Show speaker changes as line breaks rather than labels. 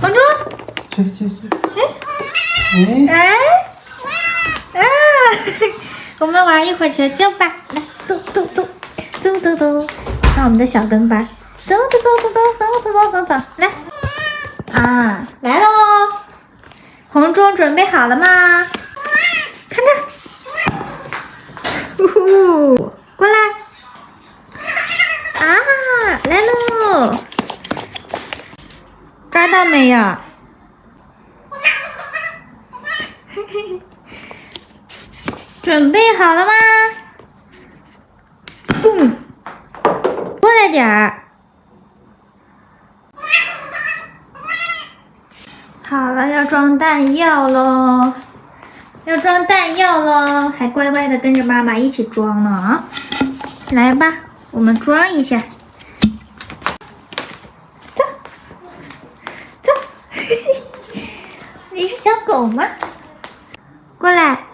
红猪，我们玩一会儿球球吧，来，走，看我们的小跟班，走，来，来喽！红猪准备好了吗？看这，过来，来喽！抓到没有？准备好了吗？过来点儿。好了，要装弹药喽！还乖乖的跟着妈妈一起装呢啊！来吧，我们装一下。走，你是小狗吗？过来。